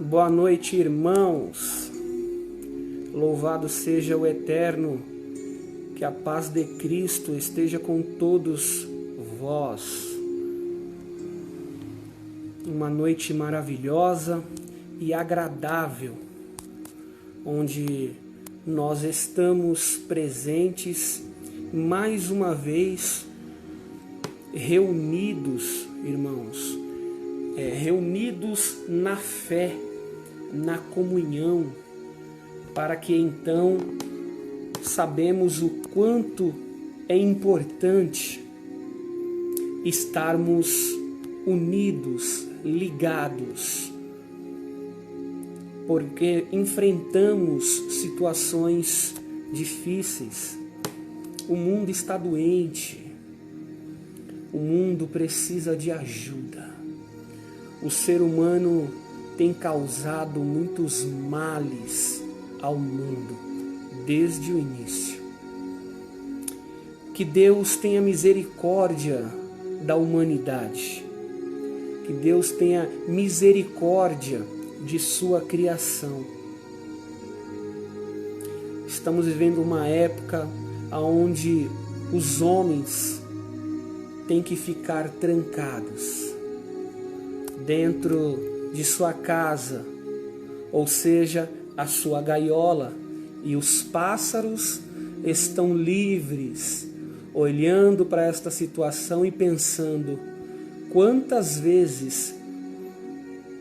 Boa noite, irmãos. Louvado seja o Eterno. Que a paz de Cristo esteja com todos vós. Uma noite maravilhosa e agradável, onde nós estamos presentes mais uma vez, reunidos, irmãos, reunidos na fé, na comunhão, para que então sabemos o quanto é importante estarmos unidos, ligados, porque enfrentamos situações difíceis. O mundo está doente, o mundo precisa de ajuda. O ser humano tem causado muitos males ao mundo desde o início. Que Deus tenha misericórdia da humanidade. Que Deus tenha misericórdia de sua criação. Estamos vivendo uma época onde os homens têm que ficar trancados dentro de sua casa, ou seja, a sua gaiola, e os pássaros estão livres, olhando para esta situação e pensando quantas vezes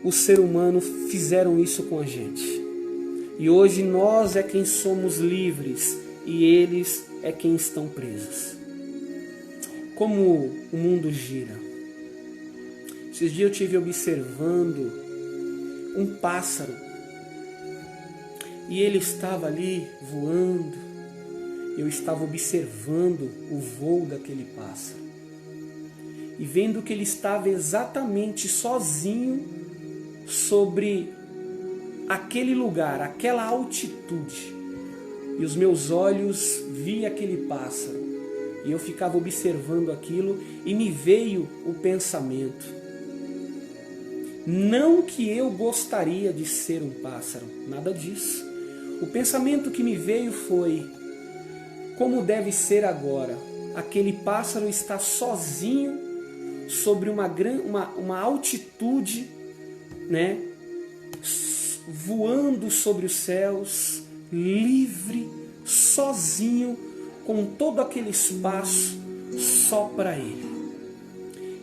o ser humano fizeram isso com a gente. E hoje nós é quem somos livres e eles é quem estão presos. Como o mundo gira. Esses dias eu estive observando um pássaro e ele estava ali voando. Eu estava observando o voo daquele pássaro e vendo que ele estava exatamente sozinho sobre aquele lugar, aquela altitude. E os meus olhos viam aquele pássaro e eu ficava observando aquilo e me veio o pensamento: não que eu gostaria de ser um pássaro, nada disso. O pensamento que me veio foi: como deve ser agora? Aquele pássaro está sozinho sobre uma altitude, né? Voando sobre os céus, livre, sozinho, com todo aquele espaço só para ele.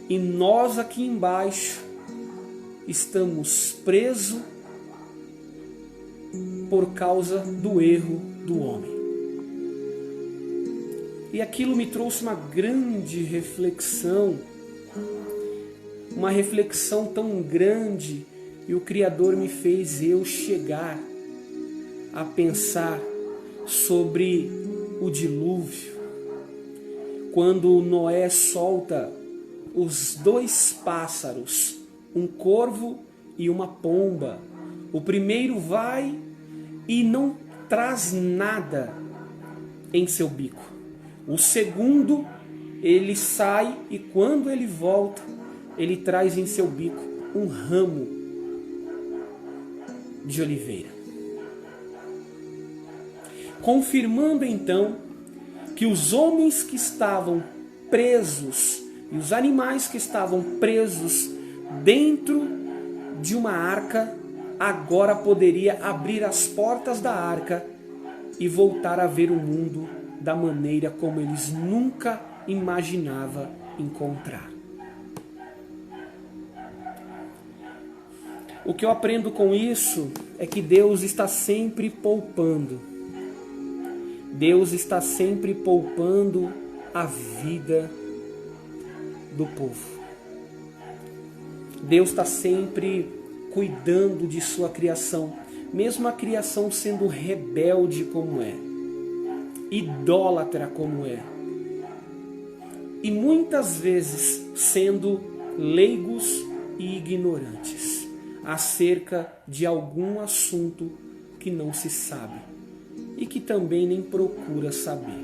E nós aqui embaixo estamos presos por causa do erro do homem. E aquilo me trouxe uma grande reflexão, uma reflexão tão grande, e o Criador me fez eu chegar a pensar sobre o dilúvio. Quando Noé solta os dois pássaros, um corvo e uma pomba. O primeiro vai e não traz nada em seu bico. O segundo, ele sai e quando ele volta, ele traz em seu bico um ramo de oliveira. Confirmando então que os homens que estavam presos e os animais que estavam presos dentro de uma arca, agora poderia abrir as portas da arca e voltar a ver o mundo da maneira como eles nunca imaginavam encontrar. O que eu aprendo com isso é que Deus está sempre poupando. Deus está sempre poupando a vida do povo. Deus está sempre cuidando de sua criação, mesmo a criação sendo rebelde como é, idólatra como é, e muitas vezes sendo leigos e ignorantes acerca de algum assunto que não se sabe e que também nem procura saber.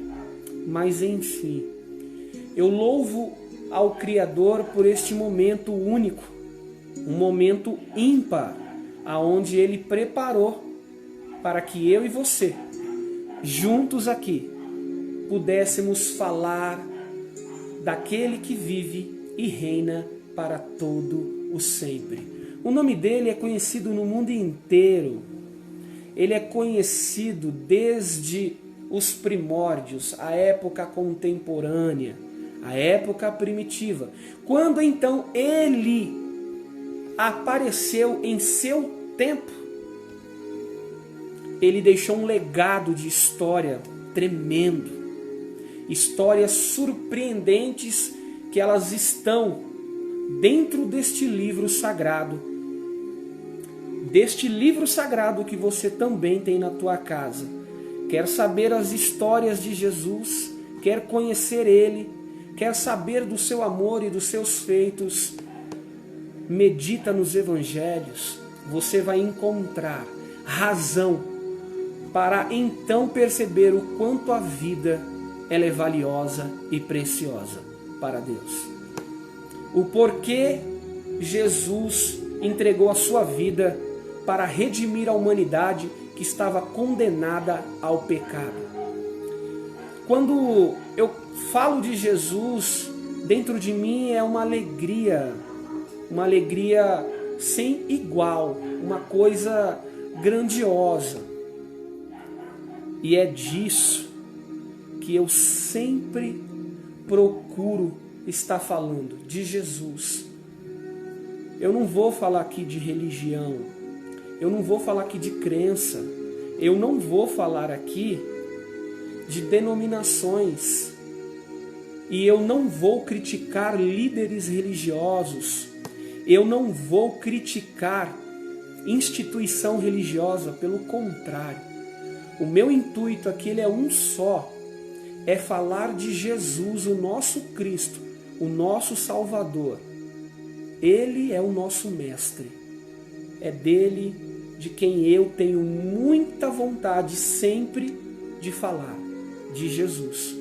Mas enfim, eu louvo ao Criador por este momento único, um momento ímpar, aonde Ele preparou para que eu e você, juntos aqui, pudéssemos falar daquele que vive e reina para todo o sempre. O nome dele é conhecido no mundo inteiro. Ele é conhecido desde os primórdios, a época contemporânea, a época primitiva. Quando então ele apareceu em seu tempo, ele deixou um legado de história tremendo. Histórias surpreendentes que elas estão dentro deste livro sagrado. Deste livro sagrado que você também tem na tua casa. Quer saber as histórias de Jesus? Quer conhecer Ele? Quer saber do seu amor e dos seus feitos? Medita nos evangelhos. Você vai encontrar razão para então perceber o quanto a vida ela é valiosa e preciosa para Deus. O porquê Jesus entregou a sua vida para redimir a humanidade que estava condenada ao pecado. Quando eu falo de Jesus, dentro de mim é uma alegria sem igual, uma coisa grandiosa. E é disso que eu sempre procuro estar falando, de Jesus. Eu não vou falar aqui de religião, eu não vou falar aqui de crença, eu não vou falar aqui de denominações, e eu não vou criticar líderes religiosos, eu não vou criticar instituição religiosa, pelo contrário. O meu intuito aqui ele é um só, é falar de Jesus, o nosso Cristo, o nosso Salvador. Ele é o nosso mestre. É dele de quem eu tenho muita vontade sempre de falar, de Jesus.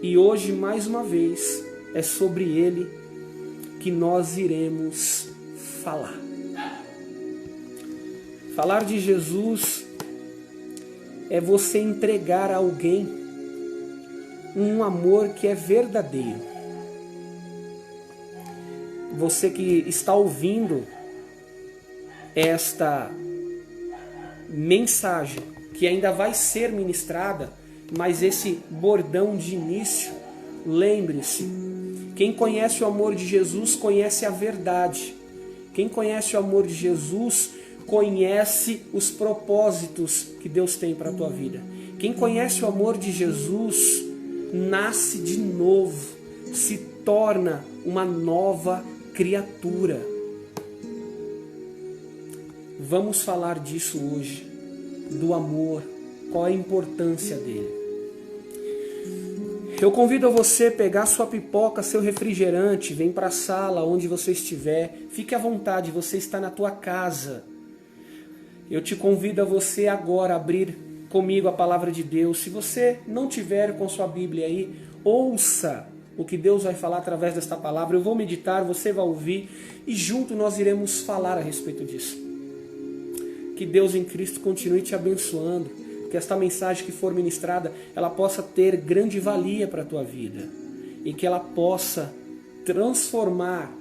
E hoje, mais uma vez, é sobre ele que nós iremos falar. Falar de Jesus é você entregar a alguém um amor que é verdadeiro. Você que está ouvindo esta mensagem, que ainda vai ser ministrada, mas esse bordão de início, lembre-se, quem conhece o amor de Jesus conhece a verdade. Quem conhece o amor de Jesus conhece os propósitos que Deus tem para a tua vida. Quem conhece o amor de Jesus nasce de novo, se torna uma nova criatura. Vamos falar disso hoje, do amor, qual a importância dele. Eu convido a você a pegar sua pipoca, seu refrigerante, vem para a sala onde você estiver, fique à vontade, você está na tua casa. Eu te convido a você agora abrir comigo a palavra de Deus. Se você não tiver com sua Bíblia aí, ouça o que Deus vai falar através desta palavra. Eu vou meditar, você vai ouvir e junto nós iremos falar a respeito disso. Que Deus em Cristo continue te abençoando, que esta mensagem que for ministrada, ela possa ter grande valia para a tua vida e que ela possa transformar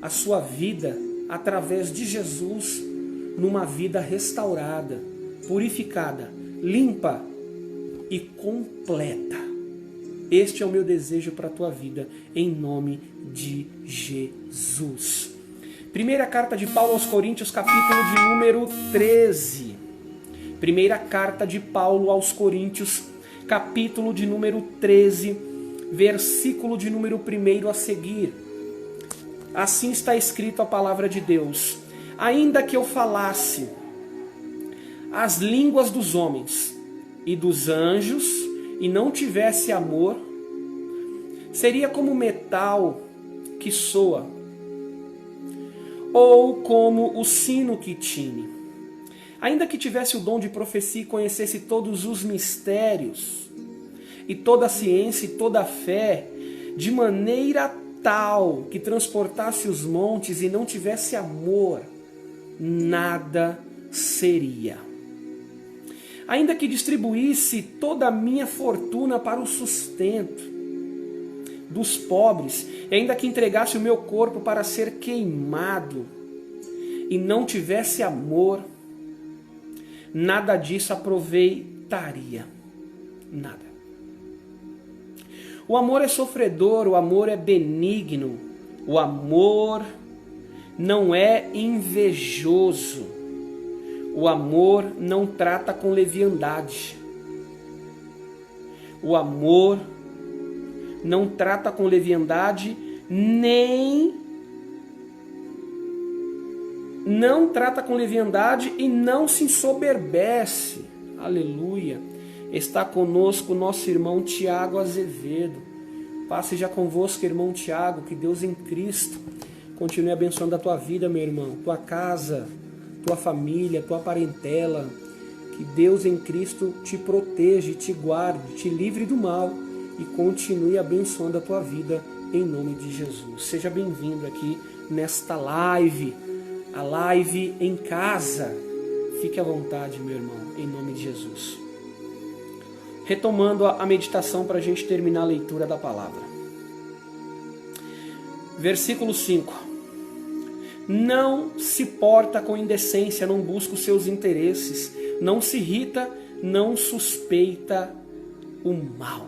a sua vida através de Jesus numa vida restaurada, purificada, limpa e completa. Este é o meu desejo para a tua vida, em nome de Jesus. Primeira carta de Paulo aos Coríntios, capítulo de número 13. Primeira carta de Paulo aos Coríntios, capítulo de número 13, versículo de número 1 a seguir. Assim está escrito a palavra de Deus. Ainda que eu falasse as línguas dos homens e dos anjos e não tivesse amor, seria como metal que soa, ou como o sino que tine. Ainda que tivesse o dom de profecia e conhecesse todos os mistérios, e toda a ciência e toda a fé, de maneira tal que transportasse os montes e não tivesse amor, nada seria. Ainda que distribuísse toda a minha fortuna para o sustento dos pobres, e ainda que entregasse o meu corpo para ser queimado, e não tivesse amor, nada disso aproveitaria. Nada. O amor é sofredor, o amor é benigno, o amor não é invejoso, o amor não trata com leviandade, o amor não trata com leviandade, não trata com leviandade e não se ensoberbece. Aleluia. Está conosco nosso irmão Tiago Azevedo. Paz seja convosco, irmão Tiago, que Deus em Cristo continue abençoando a tua vida, meu irmão, tua casa, tua família, tua parentela. Que Deus em Cristo te proteja, te guarde, te livre do mal e continue abençoando a tua vida em nome de Jesus. Seja bem-vindo aqui nesta live, a live em casa. Fique à vontade, meu irmão, em nome de Jesus. Retomando a meditação para a gente terminar a leitura da palavra. Versículo 5. Não se porta com indecência, não busca os seus interesses, não se irrita, não suspeita o mal.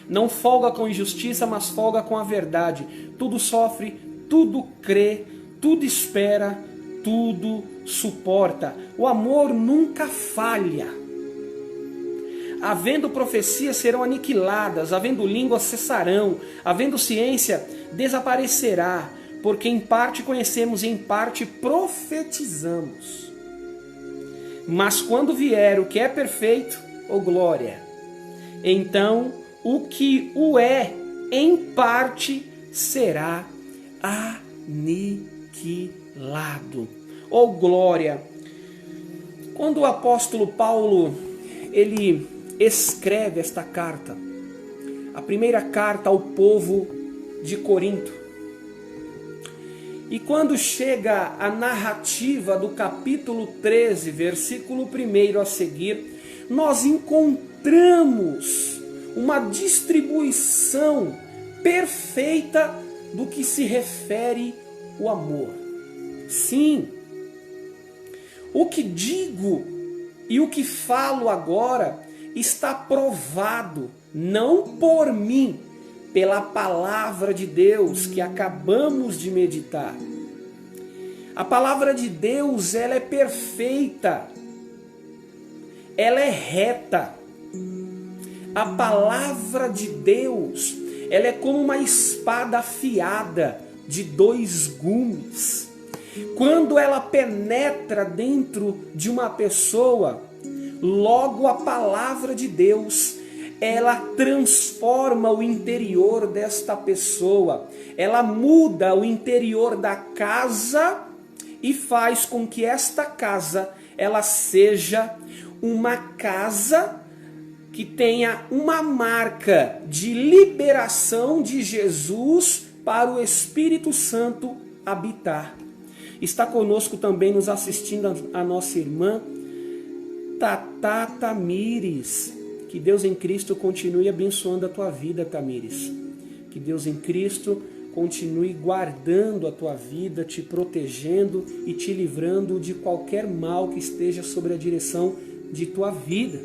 Não folga com injustiça, mas folga com a verdade. Tudo sofre, tudo crê, tudo espera, tudo suporta. O amor nunca falha. Havendo profecias serão aniquiladas, havendo línguas cessarão, havendo ciência desaparecerá, porque em parte conhecemos e em parte profetizamos. Mas quando vier o que é perfeito, ó glória, então o que o é em parte será aniquilado. Ó glória! Quando o apóstolo Paulo ele escreve esta carta, a primeira carta ao povo de Corinto, e quando chega a narrativa do capítulo 13, versículo 1 a seguir, nós encontramos uma distribuição perfeita do que se refere o amor. Sim, o que digo e o que falo agora está provado, não por mim, pela palavra de Deus que acabamos de meditar. A palavra de Deus, ela é perfeita, ela é reta. A palavra de Deus, ela é como uma espada afiada de 2 gumes. Quando ela penetra dentro de uma pessoa, logo a palavra de Deus, ela transforma o interior desta pessoa, ela muda o interior da casa e faz com que esta casa ela seja uma casa que tenha uma marca de liberação de Jesus para o Espírito Santo habitar. Está conosco também nos assistindo a nossa irmã Tatá Tamires. Que Deus em Cristo continue abençoando a tua vida, Tamires. Que Deus em Cristo continue guardando a tua vida, te protegendo e te livrando de qualquer mal que esteja sobre a direção de tua vida.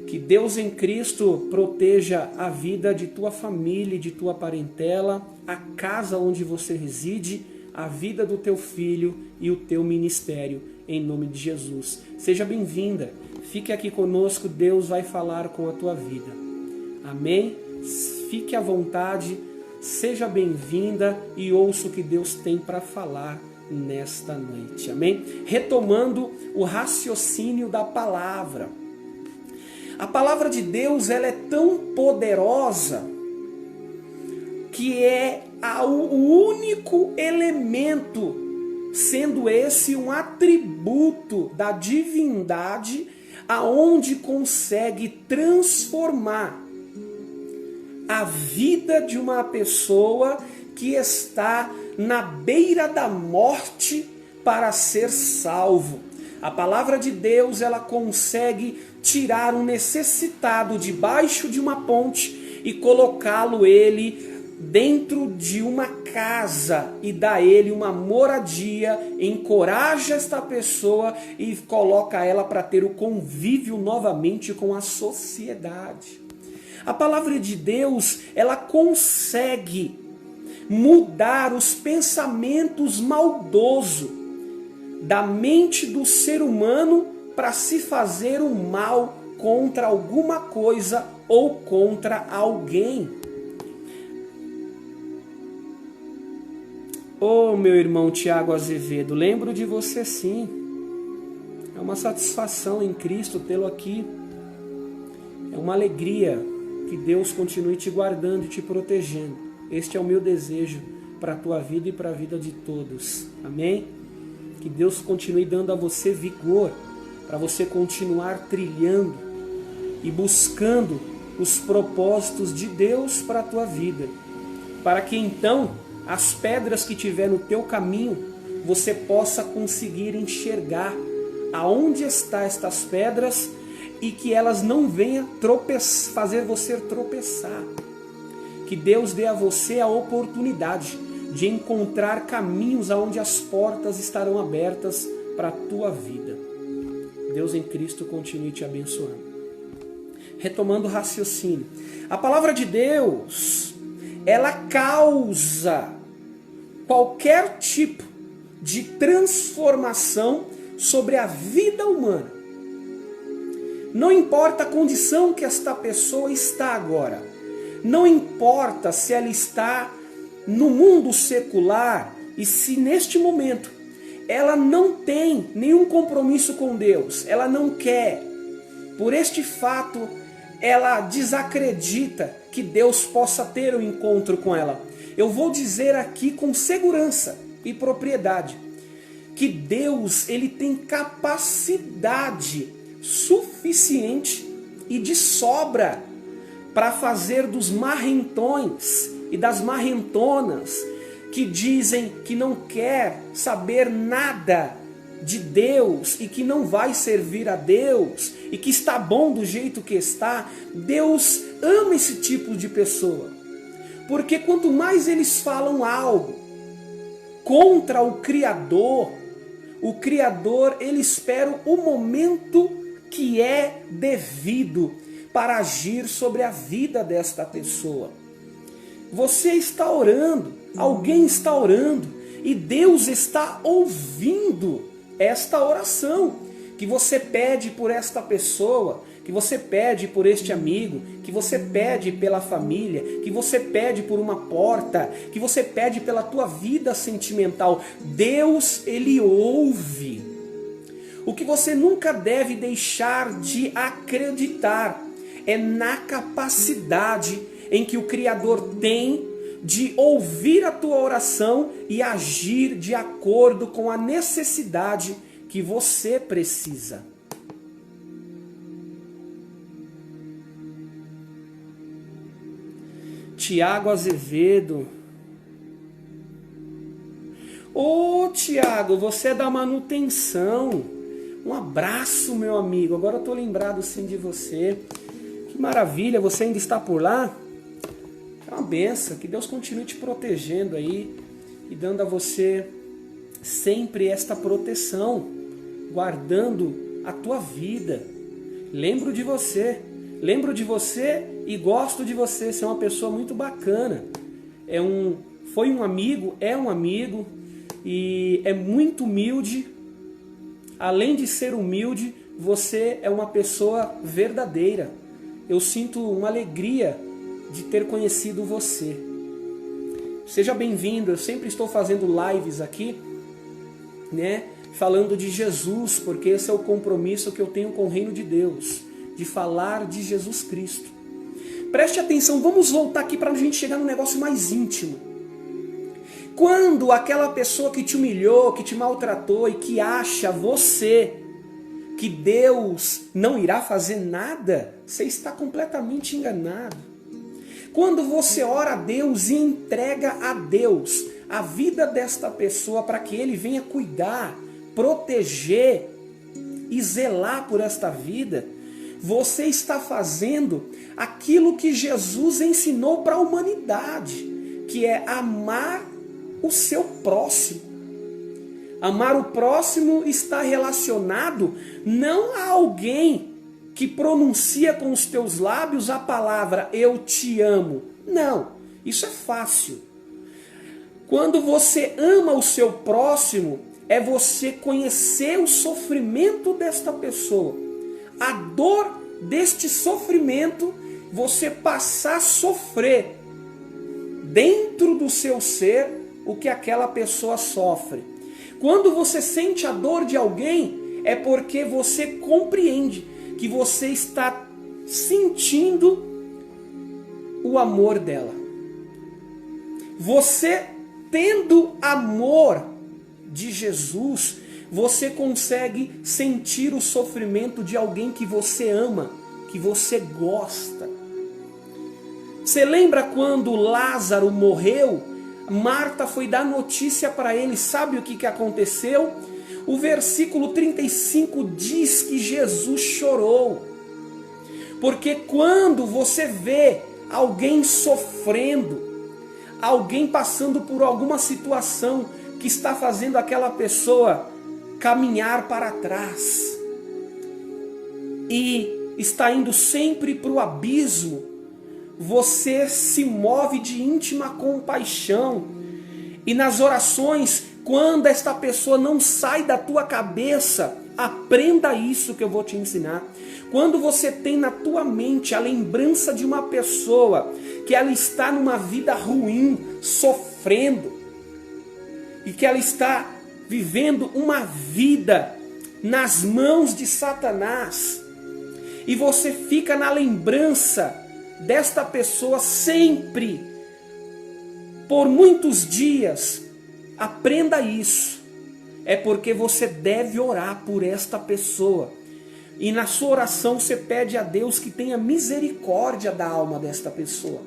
Que Deus em Cristo proteja a vida de tua família e de tua parentela, a casa onde você reside, a vida do teu filho e o teu ministério, em nome de Jesus. Seja bem-vinda. Fique aqui conosco, Deus vai falar com a tua vida. Amém? Fique à vontade, seja bem-vinda e ouça o que Deus tem para falar nesta noite. Amém? Retomando o raciocínio da palavra. A palavra de Deus, ela é tão poderosa que é o único elemento, sendo esse um atributo da divindade, aonde consegue transformar a vida de uma pessoa que está na beira da morte para ser salvo. A palavra de Deus, ela consegue tirar um necessitado debaixo de uma ponte e colocá-lo ele dentro de uma casa e dá ele uma moradia, encoraja esta pessoa e coloca ela para ter o convívio novamente com a sociedade. A palavra de Deus, ela consegue mudar os pensamentos maldosos da mente do ser humano para se fazer o mal contra alguma coisa ou contra alguém. Oh, meu irmão Tiago Azevedo, lembro de você sim. É uma satisfação em Cristo tê-lo aqui. É uma alegria que Deus continue te guardando e te protegendo. Este é o meu desejo para a tua vida e para a vida de todos. Amém? Que Deus continue dando a você vigor para você continuar trilhando e buscando os propósitos de Deus para a tua vida. Para que então as pedras que tiver no teu caminho, você possa conseguir enxergar aonde estão estas pedras e que elas não venham fazer você tropeçar. Que Deus dê a você a oportunidade de encontrar caminhos aonde as portas estarão abertas para a tua vida. Deus em Cristo continue te abençoando. Retomando o raciocínio. A palavra de Deus, ela causa qualquer tipo de transformação sobre a vida humana. Não importa a condição que esta pessoa está agora. Não importa se ela está no mundo secular e se neste momento ela não tem nenhum compromisso com Deus, ela não quer. Por este fato, ela desacredita que Deus possa ter um encontro com ela. Eu vou dizer aqui com segurança e propriedade que Deus, ele tem capacidade suficiente e de sobra para fazer dos marrentões e das marrentonas que dizem que não quer saber nada de Deus e que não vai servir a Deus e que está bom do jeito que está. Deus ama esse tipo de pessoa, porque quanto mais eles falam algo contra o Criador, ele espera o momento que é devido para agir sobre a vida desta pessoa. Você está orando, alguém está orando e Deus está ouvindo esta oração que você pede por esta pessoa, que você pede por este amigo, que você pede pela família, que você pede por uma porta, que você pede pela tua vida sentimental. Deus, ele ouve. O que você nunca deve deixar de acreditar é na capacidade em que o Criador tem de ouvir a tua oração e agir de acordo com a necessidade que você precisa. Tiago Azevedo. Ô Tiago, você é da manutenção. Um abraço, meu amigo. Agora eu estou lembrado sim de você. Que maravilha, você ainda está por lá? É uma benção, que Deus continue te protegendo aí e dando a você sempre esta proteção, guardando a tua vida. Lembro de você e gosto de você, você é uma pessoa muito bacana. Foi um amigo, é um amigo e é muito humilde. Além de ser humilde, você é uma pessoa verdadeira. Eu sinto uma alegria de ter conhecido você. Seja bem-vindo, eu sempre estou fazendo lives aqui, né, falando de Jesus, porque esse é o compromisso que eu tenho com o reino de Deus, de falar de Jesus Cristo. Preste atenção, vamos voltar aqui para a gente chegar num negócio mais íntimo. Quando aquela pessoa que te humilhou, que te maltratou e que acha você que Deus não irá fazer nada, você está completamente enganado. Quando você ora a Deus e entrega a Deus a vida desta pessoa para que ele venha cuidar, proteger e zelar por esta vida, você está fazendo aquilo que Jesus ensinou para a humanidade, que é amar o seu próximo. Amar o próximo está relacionado não a alguém que pronuncia com os teus lábios a palavra eu te amo. Não, isso é fácil. Quando você ama o seu próximo, é você conhecer o sofrimento desta pessoa. A dor deste sofrimento, você passar a sofrer dentro do seu ser o que aquela pessoa sofre. Quando você sente a dor de alguém, é porque você compreende que você está sentindo o amor dela. Você tendo amor de Jesus, você consegue sentir o sofrimento de alguém que você ama, que você gosta. Você lembra quando Lázaro morreu? Marta foi dar notícia para ele. Sabe o que aconteceu? O versículo 35 diz que Jesus chorou. Porque quando você vê alguém sofrendo, alguém passando por alguma situação que está fazendo aquela pessoa caminhar para trás e está indo sempre para o abismo, você se move de íntima compaixão. E nas orações, quando esta pessoa não sai da tua cabeça, aprenda isso que eu vou te ensinar. Quando você tem na tua mente a lembrança de uma pessoa que ela está numa vida ruim, sofrendo, e que ela está vivendo uma vida nas mãos de Satanás, e você fica na lembrança desta pessoa sempre, por muitos dias, aprenda isso. É porque você deve orar por esta pessoa. E na sua oração você pede a Deus que tenha misericórdia da alma desta pessoa.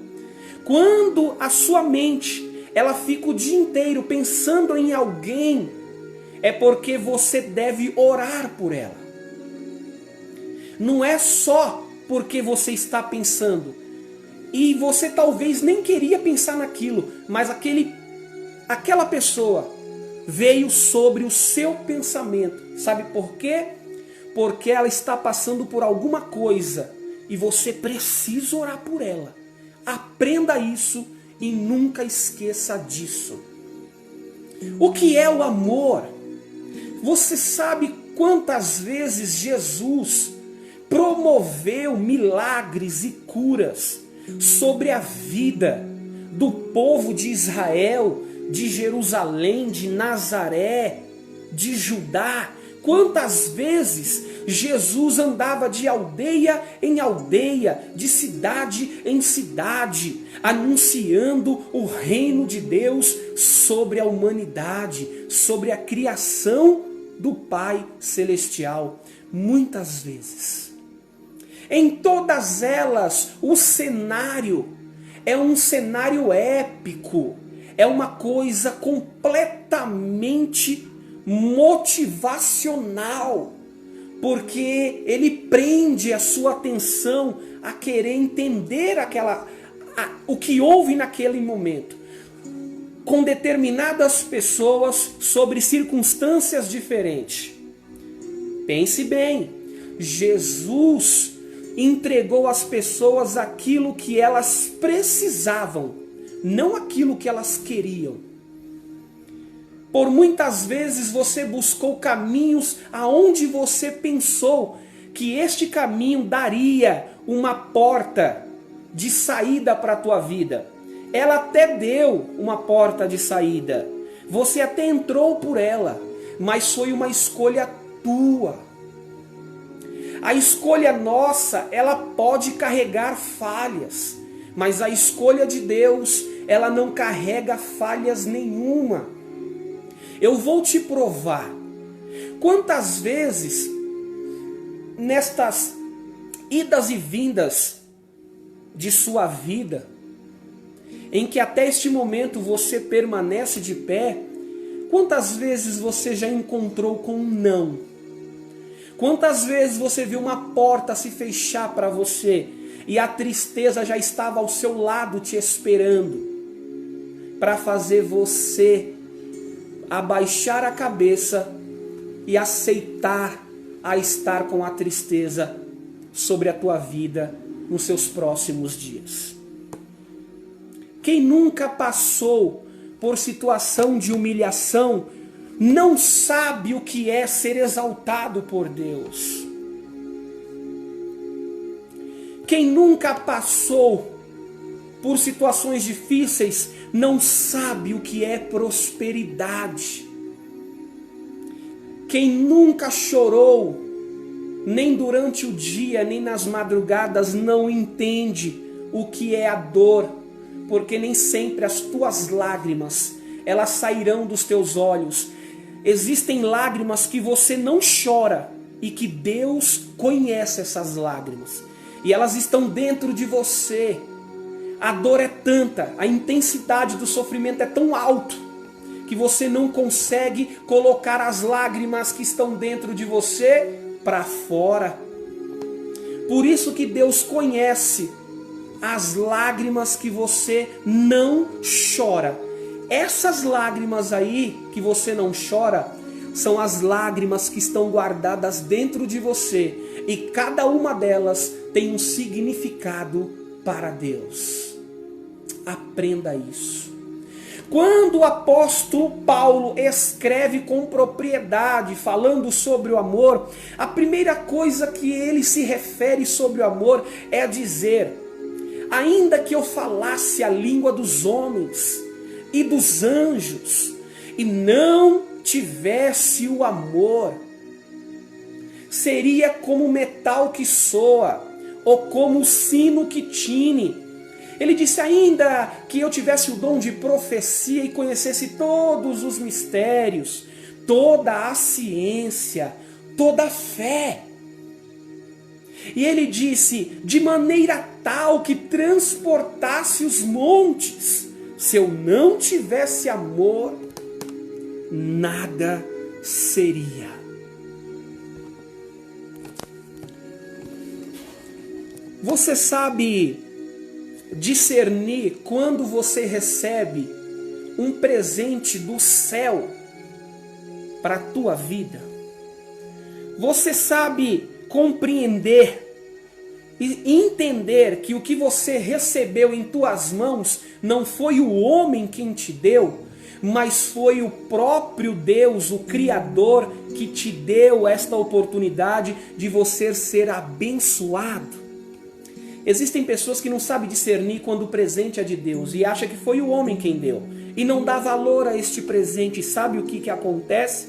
Quando a sua mente ela fica o dia inteiro pensando em alguém, é porque você deve orar por ela. Não é só porque você está pensando. E você talvez nem queria pensar naquilo, mas aquela pessoa veio sobre o seu pensamento. Sabe por quê? Porque ela está passando por alguma coisa e você precisa orar por ela. Aprenda isso e nunca esqueça disso. O que é o amor? Você sabe quantas vezes Jesus promoveu milagres e curas sobre a vida do povo de Israel, de Jerusalém, de Nazaré, de Judá? Quantas vezes Jesus andava de aldeia em aldeia, de cidade em cidade, anunciando o reino de Deus sobre a humanidade, sobre a criação do Pai Celestial. Muitas vezes. Em todas elas, o cenário é um cenário épico, é uma coisa completamente motivacional, porque ele prende a sua atenção a querer entender o que houve naquele momento, com determinadas pessoas sobre circunstâncias diferentes. Pense bem, Jesus entregou às pessoas aquilo que elas precisavam, não aquilo que elas queriam. Por muitas vezes você buscou caminhos aonde você pensou que este caminho daria uma porta de saída para a tua vida. Ela até deu uma porta de saída. Você até entrou por ela, mas foi uma escolha tua. A escolha nossa, ela pode carregar falhas, mas a escolha de Deus, ela não carrega falhas nenhuma. Eu vou te provar. Quantas vezes, nestas idas e vindas de sua vida, em que até este momento você permanece de pé, quantas vezes você já encontrou com um não? Quantas vezes você viu uma porta se fechar para você e a tristeza já estava ao seu lado te esperando para fazer você abaixar a cabeça e aceitar a estar com a tristeza sobre a tua vida nos seus próximos dias? Quem nunca passou por situação de humilhação não sabe o que é ser exaltado por Deus. Quem nunca passou por situações difíceis não sabe o que é prosperidade. Quem nunca chorou, nem durante o dia, nem nas madrugadas, não entende o que é a dor, porque nem sempre as tuas lágrimas, elas sairão dos teus olhos. Existem lágrimas que você não chora e que Deus conhece essas lágrimas. E elas estão dentro de você. A dor é tanta, a intensidade do sofrimento é tão alto, que você não consegue colocar as lágrimas que estão dentro de você para fora. Por isso que Deus conhece as lágrimas que você não chora. Essas lágrimas aí que você não chora são as lágrimas que estão guardadas dentro de você, e cada uma delas tem um significado para Deus. Aprenda isso. Quando o apóstolo Paulo escreve com propriedade, falando sobre o amor, a primeira coisa que ele se refere sobre o amor é dizer: ainda que eu falasse a língua dos homens e dos anjos, e não tivesse o amor, seria como metal que soa, ou como o sino que tine. Ele disse: ainda que eu tivesse o dom de profecia e conhecesse todos os mistérios, toda a ciência, toda a fé. E ele disse: de maneira tal que transportasse os montes, se eu não tivesse amor, nada seria. Você sabe discernir quando você recebe um presente do céu para a tua vida? Você sabe compreender e entender que o que você recebeu em tuas mãos não foi o homem quem te deu, mas foi o próprio Deus, o Criador, que te deu esta oportunidade de você ser abençoado? Existem pessoas que não sabem discernir quando o presente é de Deus e acham que foi o homem quem deu, e não dá valor a este presente. Sabe o que acontece?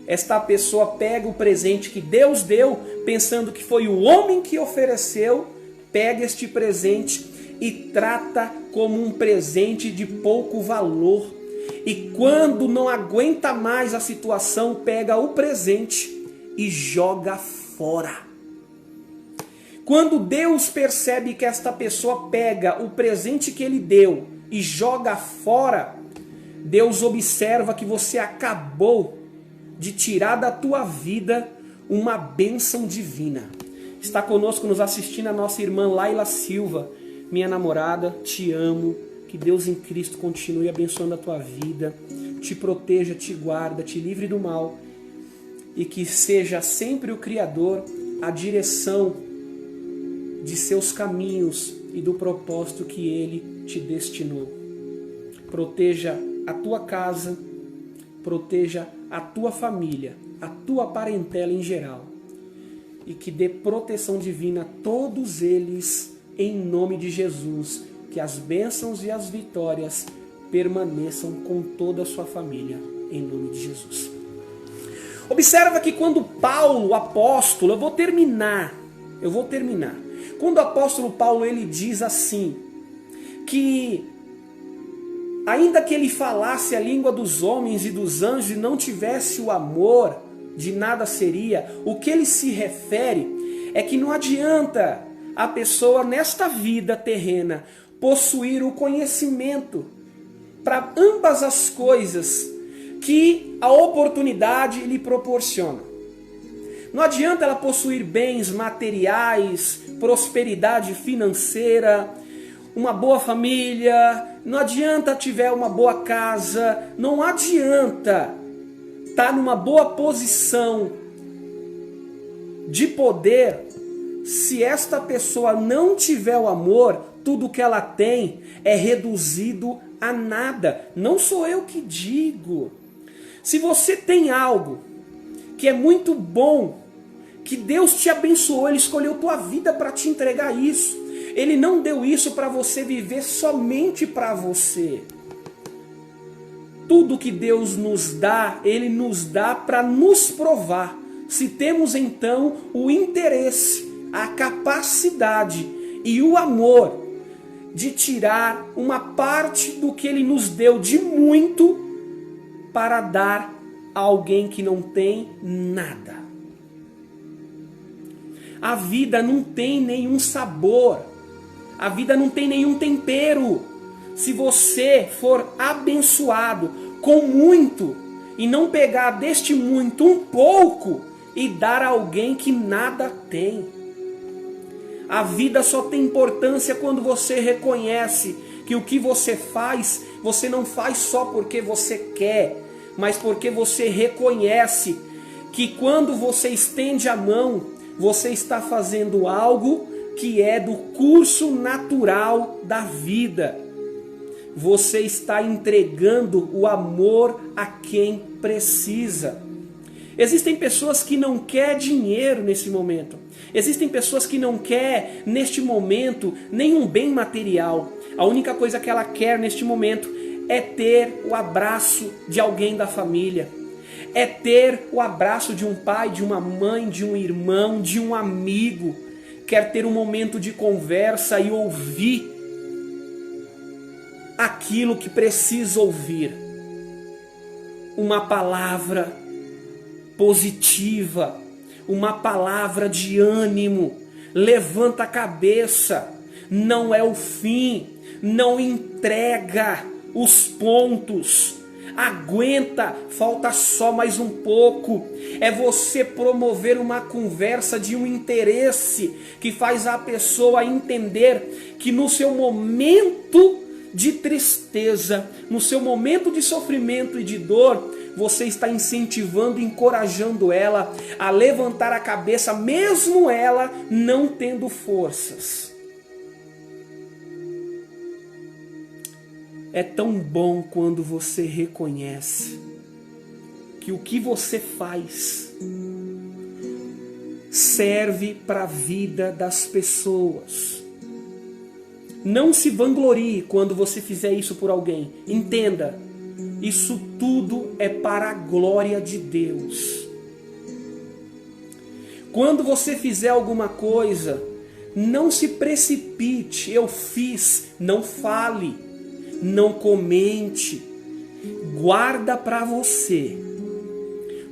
Esta pessoa pega o presente que Deus deu, pensando que foi o homem que ofereceu, pega este presente e trata como um presente de pouco valor. E quando não aguenta mais a situação, pega o presente e joga fora. Quando Deus percebe que esta pessoa pega o presente que ele deu e joga fora, Deus observa que você acabou de tirar da tua vida uma bênção divina. Está conosco nos assistindo a nossa irmã Laila Silva. Minha namorada, te amo. Que Deus em Cristo continue abençoando a tua vida, te proteja, te guarda, te livre do mal, e que seja sempre o Criador a direção de seus caminhos e do propósito que Ele te destinou. Proteja a tua casa, proteja a tua família, a tua parentela em geral, e que dê proteção divina a todos eles em nome de Jesus. Que as bênçãos e as vitórias permaneçam com toda a sua família em nome de Jesus. Observa que quando Paulo, o apóstolo, eu vou terminar. Quando o apóstolo Paulo ele diz assim, que ainda que ele falasse a língua dos homens e dos anjos e não tivesse o amor, de nada seria. O que ele se refere é que não adianta a pessoa nesta vida terrena possuir o conhecimento para ambas as coisas que a oportunidade lhe proporciona. Não adianta ela possuir bens materiais, prosperidade financeira, uma boa família, não adianta tiver uma boa casa, não adianta estar numa boa posição de poder se esta pessoa não tiver o amor. Tudo que ela tem é reduzido a nada. Não sou eu que digo. Se você tem algo que é muito bom, que Deus te abençoou, Ele escolheu tua vida para te entregar isso. Ele não deu isso para você viver somente para você. Tudo que Deus nos dá, Ele nos dá para nos provar se temos então o interesse, a capacidade e o amor de tirar uma parte do que Ele nos deu de muito para dar a alguém que não tem nada. A vida não tem nenhum sabor, a vida não tem nenhum tempero. Se você for abençoado com muito e não pegar deste muito um pouco e dar a alguém que nada tem. A vida só tem importância quando você reconhece que o que você faz, você não faz só porque você quer, mas porque você reconhece que quando você estende a mão, você está fazendo algo que é do curso natural da vida. Você está entregando o amor a quem precisa. Existem pessoas que não querem dinheiro nesse momento. Existem pessoas que não querem, neste momento, nenhum bem material. A única coisa que ela quer neste momento é ter o abraço de alguém da família. É ter o abraço de um pai, de uma mãe, de um irmão, de um amigo. Quer ter um momento de conversa e ouvir aquilo que precisa ouvir. Uma palavra positiva, uma palavra de ânimo. Levanta a cabeça, não é o fim, não entrega os pontos, aguenta, falta só mais um pouco. É você promover uma conversa de um interesse que faz a pessoa entender que no seu momento de tristeza, no seu momento de sofrimento e de dor, você está incentivando, encorajando ela a levantar a cabeça, mesmo ela não tendo forças. É tão bom quando você reconhece que o que você faz serve para a vida das pessoas. Não se vanglorie quando você fizer isso por alguém. Entenda, isso tudo é para a glória de Deus. Quando você fizer alguma coisa, não se precipite. Eu fiz, não fale, não comente, guarda para você.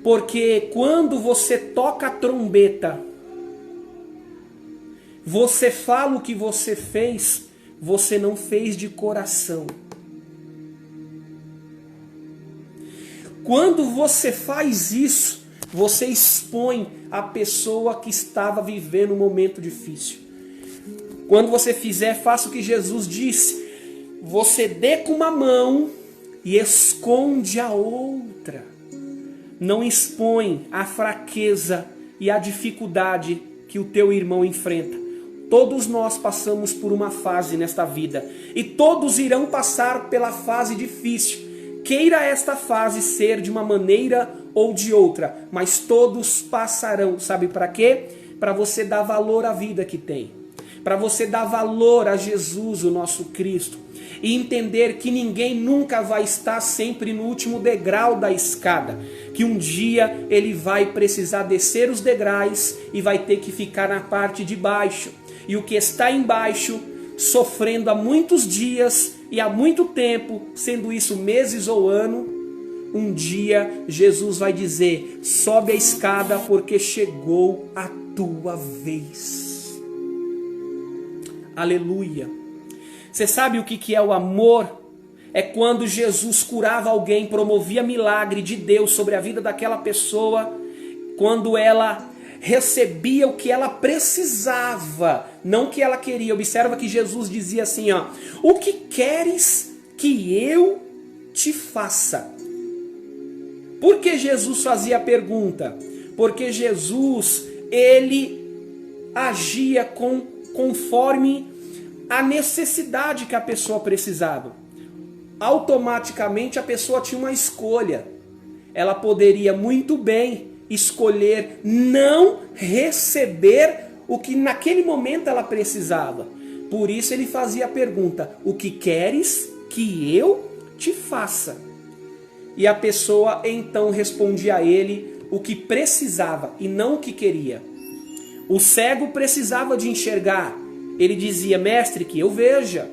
Porque quando você toca a trombeta, você fala o que você fez, você não fez de coração. Quando você faz isso, você expõe a pessoa que estava vivendo um momento difícil. Quando você fizer, faça o que Jesus disse. Você dê com uma mão e esconde a outra. Não expõe a fraqueza e a dificuldade que o teu irmão enfrenta. Todos nós passamos por uma fase nesta vida. E todos irão passar pela fase difícil. Queira esta fase ser de uma maneira ou de outra. Mas todos passarão. Sabe para quê? Para você dar valor à vida que tem. Para você dar valor a Jesus, o nosso Cristo. E entender que ninguém nunca vai estar sempre no último degrau da escada. Que um dia ele vai precisar descer os degraus e vai ter que ficar na parte de baixo. E o que está embaixo, sofrendo há muitos dias e há muito tempo, sendo isso meses ou ano, um dia Jesus vai dizer: sobe a escada porque chegou a tua vez. Aleluia. Você sabe o que é o amor? É quando Jesus curava alguém, promovia milagre de Deus sobre a vida daquela pessoa, quando ela recebia o que ela precisava, não o que ela queria. Observa que Jesus dizia assim, ó: o que queres que eu te faça? Por que Jesus fazia a pergunta? Porque Jesus, ele agia conforme a necessidade que a pessoa precisava. Automaticamente a pessoa tinha uma escolha. Ela poderia muito bem escolher não receber o que naquele momento ela precisava. Por isso ele fazia a pergunta: o que queres que eu te faça? E a pessoa então respondia a ele o que precisava e não o que queria. O cego precisava de enxergar. Ele dizia: mestre, que eu veja.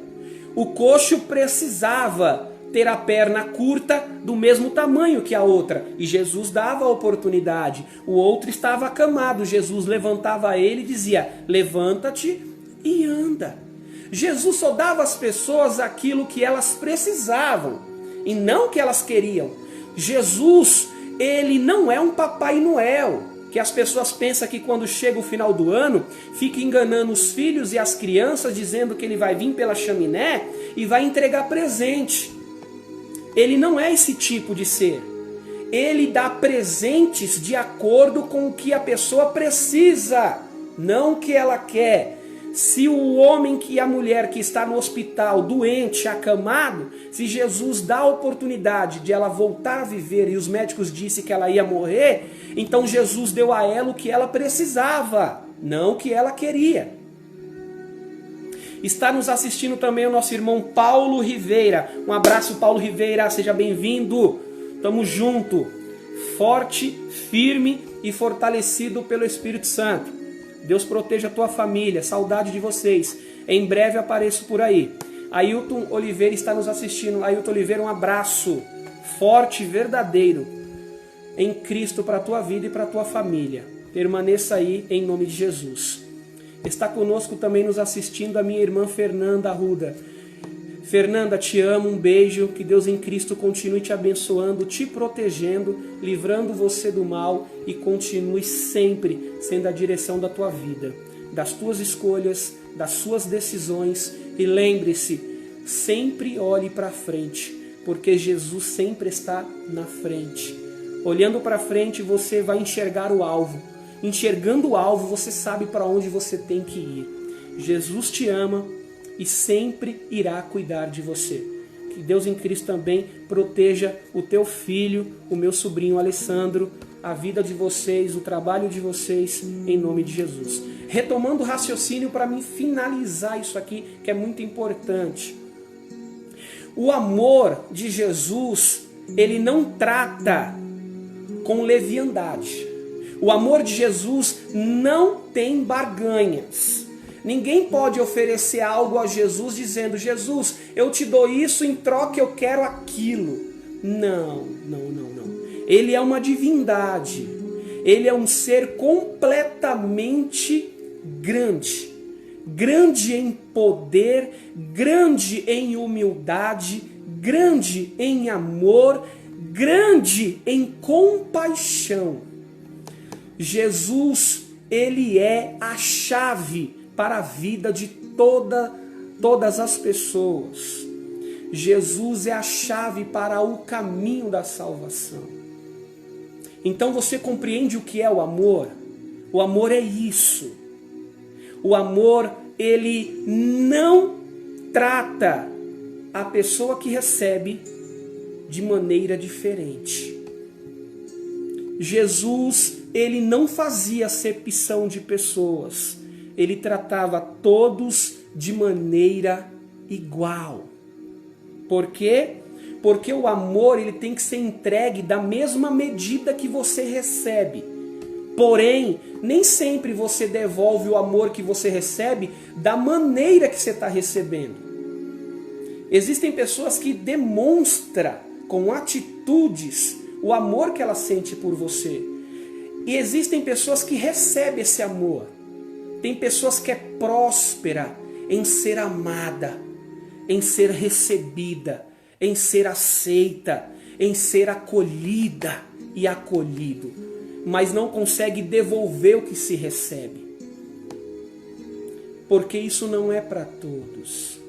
O coxo precisava ter a perna curta do mesmo tamanho que a outra, e Jesus dava a oportunidade. O outro estava acamado, Jesus levantava ele e dizia: levanta-te e anda. Jesus só dava às pessoas aquilo que elas precisavam e não o que elas queriam. Jesus, ele não é um Papai Noel, que as pessoas pensam que quando chega o final do ano, fica enganando os filhos e as crianças, dizendo que ele vai vir pela chaminé e vai entregar presente. Ele não é esse tipo de ser. Ele dá presentes de acordo com o que a pessoa precisa, não o que ela quer. Se o homem e a mulher que está no hospital, doente, acamado, se Jesus dá a oportunidade de ela voltar a viver e os médicos disseram que ela ia morrer, então Jesus deu a ela o que ela precisava, não o que ela queria. Está nos assistindo também o nosso irmão Paulo Ribeira. Um abraço, Paulo Ribeira, seja bem-vindo. Tamo junto, forte, firme e fortalecido pelo Espírito Santo. Deus proteja a tua família, saudade de vocês. Em breve apareço por aí. Ailton Oliveira está nos assistindo. Ailton Oliveira, um abraço forte e verdadeiro em Cristo para a tua vida e para a tua família. Permaneça aí em nome de Jesus. Está conosco também nos assistindo a minha irmã Fernanda Arruda. Fernanda, te amo, um beijo, que Deus em Cristo continue te abençoando, te protegendo, livrando você do mal e continue sempre sendo a direção da tua vida, das tuas escolhas, das suas decisões. E lembre-se, sempre olhe para frente, porque Jesus sempre está na frente. Olhando para frente, você vai enxergar o alvo. Enxergando o alvo, você sabe para onde você tem que ir. Jesus te ama e sempre irá cuidar de você. Que Deus em Cristo também proteja o teu filho, o meu sobrinho Alessandro, a vida de vocês, o trabalho de vocês, em nome de Jesus. Retomando o raciocínio para mim finalizar isso aqui, que é muito importante. O amor de Jesus, ele não trata com leviandade. O amor de Jesus não tem barganhas. Ninguém pode oferecer algo a Jesus dizendo: Jesus, eu te dou isso, em troca eu quero aquilo. Não. Ele é uma divindade. Ele é um ser completamente grande. Grande em poder, grande em humildade, grande em amor, grande em compaixão. Jesus, ele é a chave para a vida de todas as pessoas. Jesus é a chave para o caminho da salvação. Então você compreende o que é o amor? O amor é isso. O amor, ele não trata a pessoa que recebe de maneira diferente. Jesus, ele não fazia acepção de pessoas. Ele tratava todos de maneira igual. Por quê? Porque o amor, ele tem que ser entregue da mesma medida que você recebe. Porém, nem sempre você devolve o amor que você recebe da maneira que você está recebendo. Existem pessoas que demonstram com atitudes o amor que ela sente por você. E existem pessoas que recebem esse amor. Tem pessoas que é próspera em ser amada. em ser recebida, em ser aceita, em ser acolhida e acolhido, mas não consegue devolver o que se recebe. Porque isso não é para todos.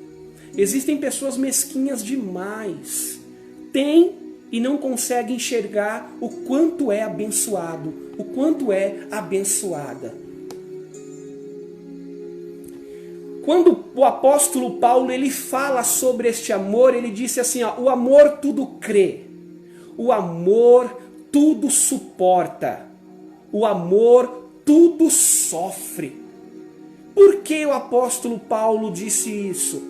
Existem pessoas mesquinhas demais. Tem e não consegue enxergar o quanto é abençoado, o quanto é abençoada. Quando o apóstolo Paulo ele fala sobre este amor, ele disse assim, ó, o amor tudo crê, o amor tudo suporta, o amor tudo sofre. Por que o apóstolo Paulo disse isso?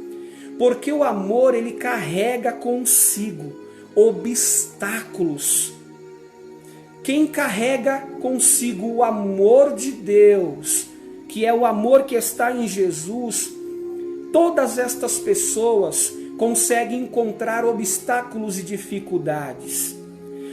Porque o amor ele carrega consigo obstáculos. Quem carrega consigo o amor de Deus, que é o amor que está em Jesus, todas estas pessoas conseguem encontrar obstáculos e dificuldades.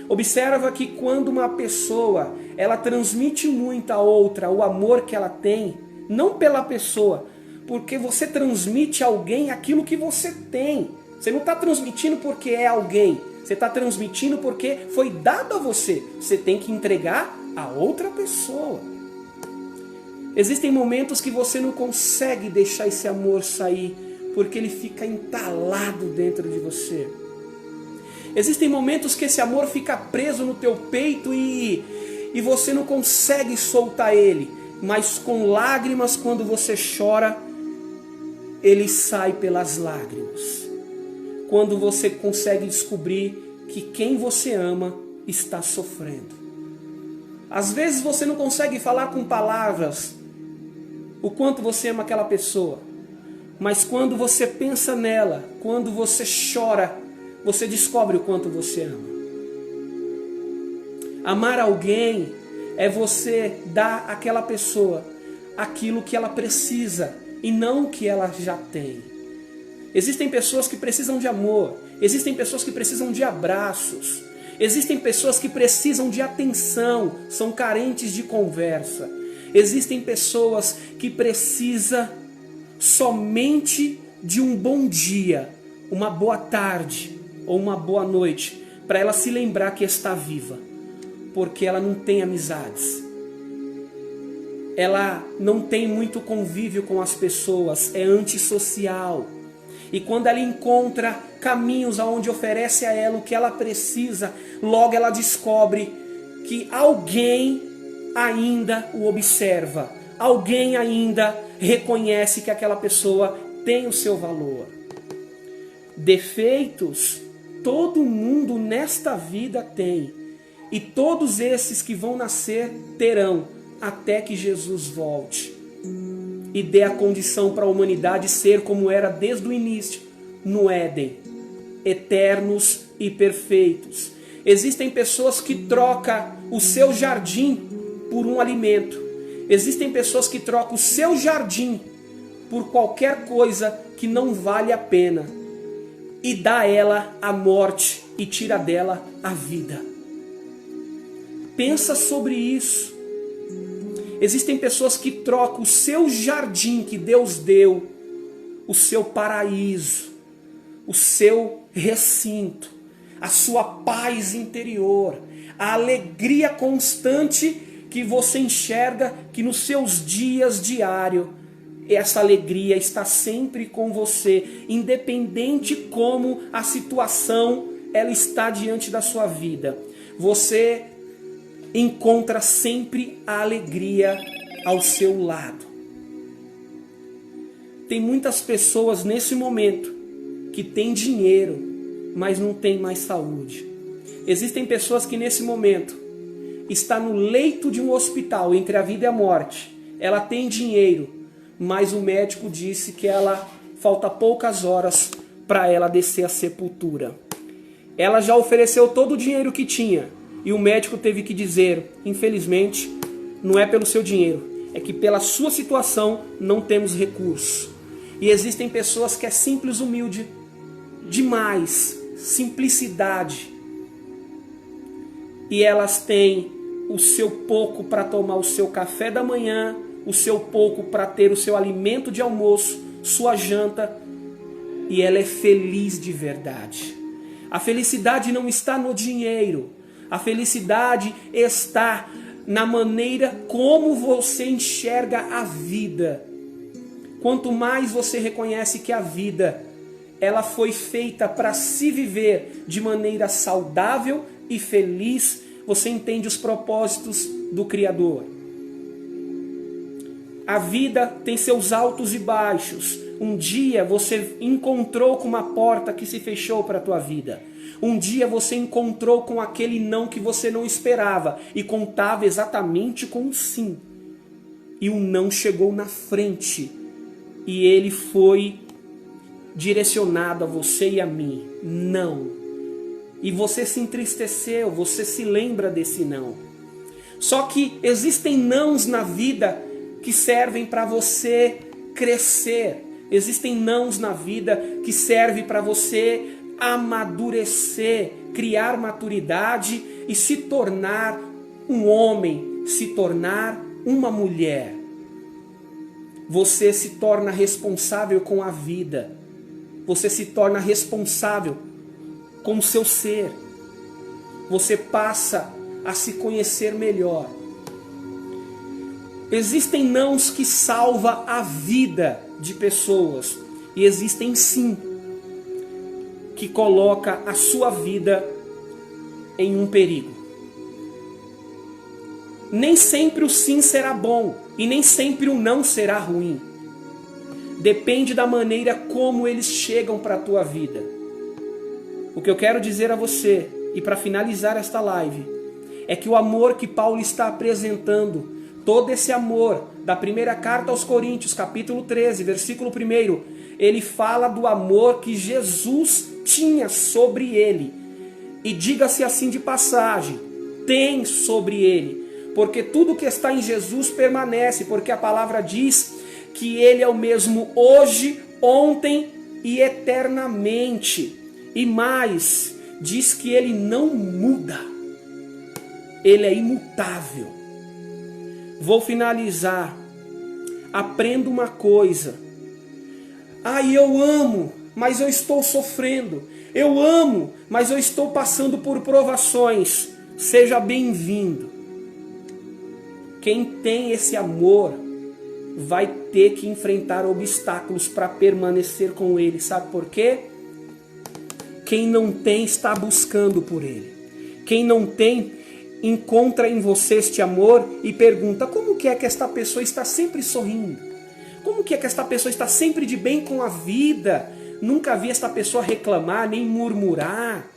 Observa que quando uma pessoa ela transmite muito a outra o amor que ela tem, não pela pessoa, porque você transmite a alguém aquilo que você tem. Você não está transmitindo porque é alguém, você está transmitindo porque foi dado a você. Você tem que entregar a outra pessoa. Existem momentos que você não consegue deixar esse amor sair, porque ele fica entalado dentro de você. Existem momentos que esse amor fica preso no teu peito e você não consegue soltar ele, mas com lágrimas, quando você chora, ele sai pelas lágrimas. Quando você consegue descobrir que quem você ama está sofrendo. Às vezes você não consegue falar com palavras o quanto você ama aquela pessoa, mas quando você pensa nela, quando você chora, você descobre o quanto você ama. Amar alguém é você dar àquela pessoa aquilo que ela precisa e não o que ela já tem. Existem pessoas que precisam de amor, existem pessoas que precisam de abraços, existem pessoas que precisam de atenção, são carentes de conversa. Existem pessoas que precisam somente de um bom dia, uma boa tarde ou uma boa noite, para ela se lembrar que está viva, porque ela não tem amizades, ela não tem muito convívio com as pessoas, é antissocial. E quando ela encontra caminhos aonde oferece a ela o que ela precisa, logo ela descobre que alguém ainda o observa, alguém ainda reconhece que aquela pessoa tem o seu valor. Defeitos todo mundo nesta vida tem, e todos esses que vão nascer terão, até que Jesus volte e dê a condição para a humanidade ser como era desde o início, no Éden, eternos e perfeitos. Existem pessoas que trocam o seu jardim por um alimento. Existem pessoas que trocam o seu jardim por qualquer coisa que não vale a pena e dá a ela a morte e tira dela a vida. Pensa sobre isso. Existem pessoas que trocam o seu jardim que Deus deu, o seu paraíso, o seu recinto, a sua paz interior, a alegria constante que você enxerga que nos seus dias diários, essa alegria está sempre com você, independente como a situação ela está diante da sua vida. Você encontra sempre a alegria ao seu lado. Tem muitas pessoas nesse momento que têm dinheiro, mas não têm mais saúde. Existem pessoas que nesse momento está no leito de um hospital entre a vida e a morte. Ela tem dinheiro, mas o médico disse que ela falta poucas horas para ela descer à sepultura. Ela já ofereceu todo o dinheiro que tinha e o médico teve que dizer, infelizmente, não é pelo seu dinheiro, é que pela sua situação não temos recurso. E existem pessoas que é simples, humilde demais, simplicidade. E elas têm o seu pouco para tomar o seu café da manhã, o seu pouco para ter o seu alimento de almoço, sua janta, e ela é feliz de verdade. A felicidade não está no dinheiro. A felicidade está na maneira como você enxerga a vida. Quanto mais você reconhece que a vida, ela foi feita para se viver de maneira saudável e feliz, você entende os propósitos do Criador. A vida tem seus altos e baixos. Um dia você encontrou com uma porta que se fechou para a tua vida. Um dia você encontrou com aquele não que você não esperava e contava exatamente com um sim. E o não chegou na frente e ele foi direcionado a você e a mim. Não. E você se entristeceu, você se lembra desse não. Só que existem nãos na vida que servem para você crescer. Existem nãos na vida que servem para você amadurecer, criar maturidade e se tornar um homem, se tornar uma mulher. Você se torna responsável com a vida. Você se torna responsável com o seu ser. Você passa a se conhecer melhor. Existem nãos que salvam a vida de pessoas. E existem sim que coloca a sua vida em um perigo. Nem sempre o sim será bom e nem sempre o não será ruim. Depende da maneira como eles chegam para a tua vida. O que eu quero dizer a você, e para finalizar esta live, é que o amor que Paulo está apresentando, todo esse amor da primeira carta aos Coríntios, capítulo 13, versículo 1, ele fala do amor que Jesus tinha sobre ele. E diga-se assim de passagem, tem sobre ele. Porque tudo que está em Jesus permanece, porque a palavra diz que ele é o mesmo hoje, ontem e eternamente. E mais, diz que ele não muda. Ele é imutável. Vou finalizar. Aprenda uma coisa. Eu amo, mas eu estou sofrendo. Eu amo, mas eu estou passando por provações. Seja bem-vindo. Quem tem esse amor vai ter que enfrentar obstáculos para permanecer com ele. Sabe por quê? Quem não tem está buscando por ele. Quem não tem encontra em você este amor e pergunta: como que é que esta pessoa está sempre sorrindo? Como que é que esta pessoa está sempre de bem com a vida? Nunca vi esta pessoa reclamar nem murmurar.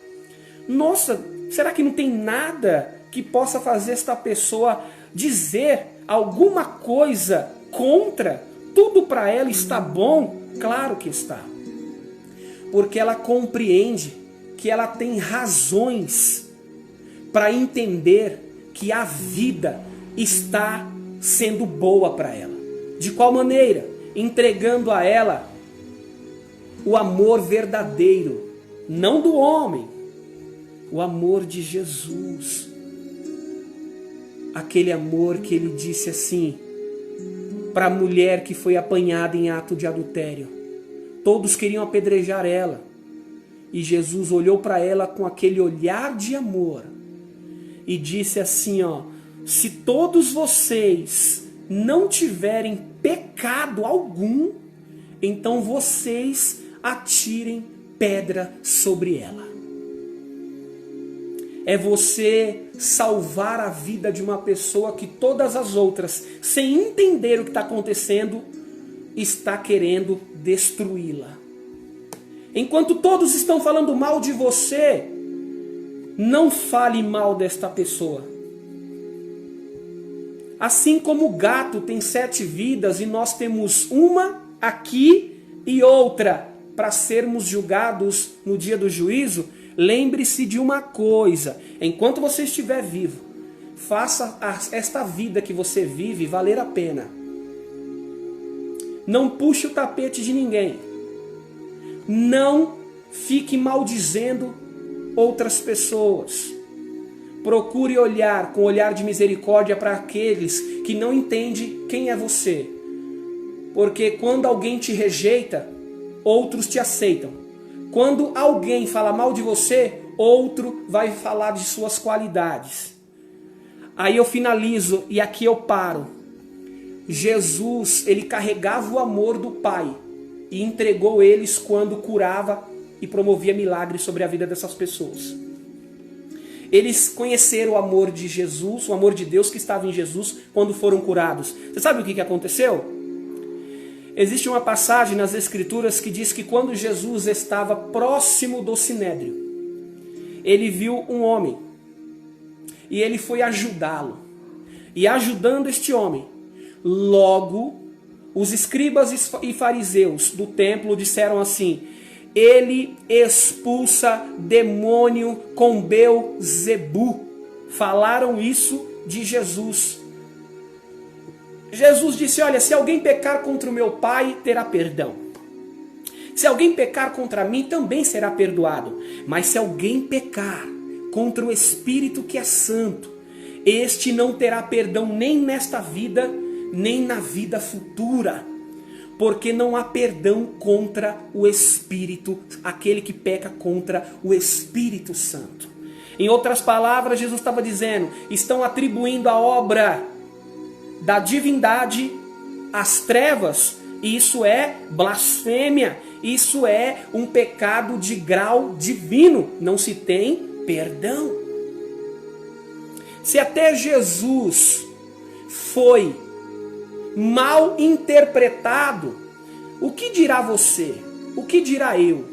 Nossa, será que não tem nada que possa fazer esta pessoa dizer alguma coisa contra? Tudo para ela está bom? Claro que está. Porque ela compreende que ela tem razões para entender que a vida está sendo boa para ela. De qual maneira? Entregando a ela o amor verdadeiro, não do homem, o amor de Jesus. Aquele amor que ele disse assim para a mulher que foi apanhada em ato de adultério. Todos queriam apedrejar ela. E Jesus olhou para ela com aquele olhar de amor e disse assim, se todos vocês não tiverem pecado algum, então vocês atirem pedra sobre ela. É você salvar a vida de uma pessoa que todas as outras, sem entender o que está acontecendo, está querendo destruí-la. Enquanto todos estão falando mal de você, não fale mal desta pessoa. Assim como o gato tem 7 vidas e nós temos uma aqui e outra para sermos julgados no dia do juízo, lembre-se de uma coisa: enquanto você estiver vivo, faça esta vida que você vive valer a pena. Não puxe o tapete de ninguém. Não fique maldizendo outras pessoas. Procure olhar com olhar de misericórdia para aqueles que não entendem quem é você. Porque quando alguém te rejeita, outros te aceitam. Quando alguém fala mal de você, outro vai falar de suas qualidades. Aí eu finalizo e aqui eu paro. Jesus, ele carregava o amor do Pai e entregou eles quando curava e promovia milagres sobre a vida dessas pessoas. Eles conheceram o amor de Jesus, o amor de Deus que estava em Jesus quando foram curados. Você sabe o que aconteceu? Existe uma passagem nas Escrituras que diz que quando Jesus estava próximo do Sinédrio, ele viu um homem e ele foi ajudá-lo. E ajudando este homem, logo os escribas e fariseus do templo disseram assim: ele expulsa demônio com Beelzebu. Falaram isso de Jesus. Jesus disse: olha, se alguém pecar contra o meu Pai, terá perdão. Se alguém pecar contra mim, também será perdoado. Mas se alguém pecar contra o Espírito que é santo, este não terá perdão nem nesta vida, nem na vida futura. Porque não há perdão contra o Espírito, aquele que peca contra o Espírito Santo. Em outras palavras, Jesus estava dizendo: estão atribuindo a obra da divindade às trevas. Isso é blasfêmia, isso é um pecado de grau divino, não se tem perdão. Se até Jesus foi mal interpretado, o que dirá você? O que dirá eu?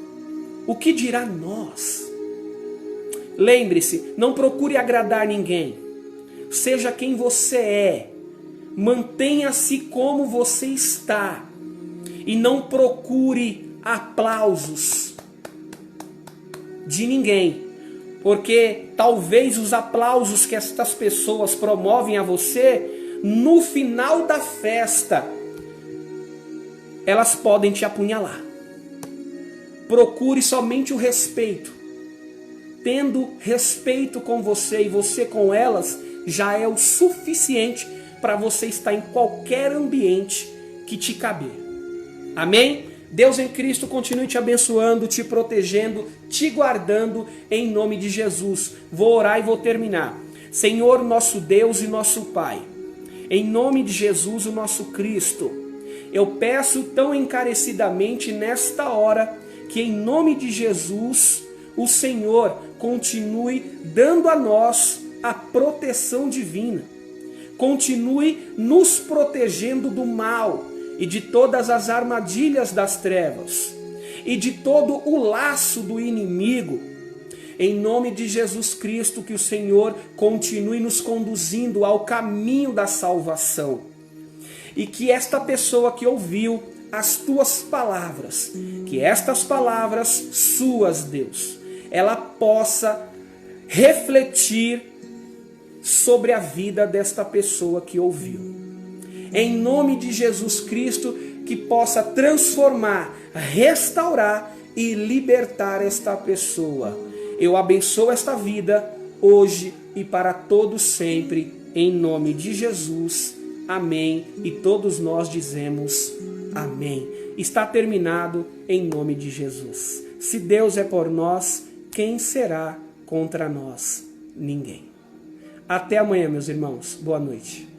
O que dirá nós? Lembre-se, não procure agradar ninguém. Seja quem você é. Mantenha-se como você está. E não procure aplausos de ninguém. Porque talvez os aplausos que estas pessoas promovem a você, no final da festa, elas podem te apunhalar. Procure somente o respeito. Tendo respeito com você e você com elas, já é o suficiente para você estar em qualquer ambiente que te caber. Amém? Deus em Cristo continue te abençoando, te protegendo, te guardando em nome de Jesus. Vou orar e vou terminar. Senhor, nosso Deus e nosso Pai, em nome de Jesus, o nosso Cristo, eu peço tão encarecidamente nesta hora que em nome de Jesus, o Senhor continue dando a nós a proteção divina. Continue nos protegendo do mal e de todas as armadilhas das trevas e de todo o laço do inimigo. Em nome de Jesus Cristo, que o Senhor continue nos conduzindo ao caminho da salvação. E que esta pessoa que ouviu as tuas palavras, que estas palavras suas, Deus, ela possa refletir sobre a vida desta pessoa que ouviu. Em nome de Jesus Cristo, que possa transformar, restaurar e libertar esta pessoa. Eu abençoo esta vida hoje e para todos sempre, em nome de Jesus. Amém. E todos nós dizemos amém. Está terminado em nome de Jesus. Se Deus é por nós, quem será contra nós? Ninguém. Até amanhã, meus irmãos. Boa noite.